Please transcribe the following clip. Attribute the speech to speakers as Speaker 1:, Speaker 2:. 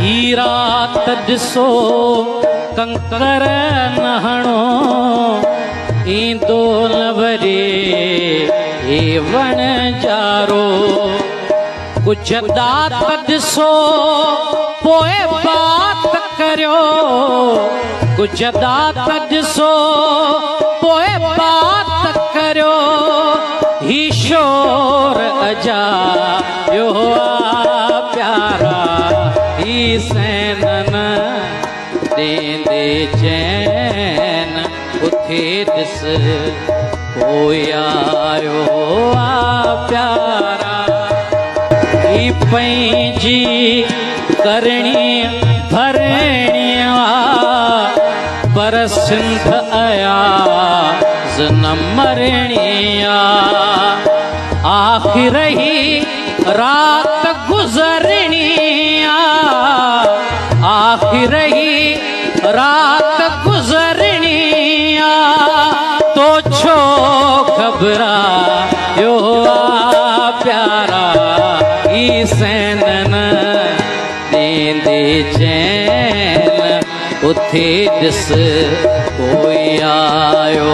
Speaker 1: ही रात ॾिसो कंकर नहणो ईंदो न वरे हे वण जारो कुझु दात ॾिसो पोइ बात करियो कुझु दात ॾिसो पोइ बात करियो ही शोर अजायो प्यारा ही सैनन ॾेंदे चैन उथे ॾिस पोइ आयो प्यारा ही पंहिंजी करणी भरणी पर सिंध अयाज़ न मरणी आखिर ही रात गुज़रणी आखिर ही रात गुज़रणी तो छो घबरायो प्यारा ही सैनन ॾेंदे चैन उथे ॾिस कोई आयो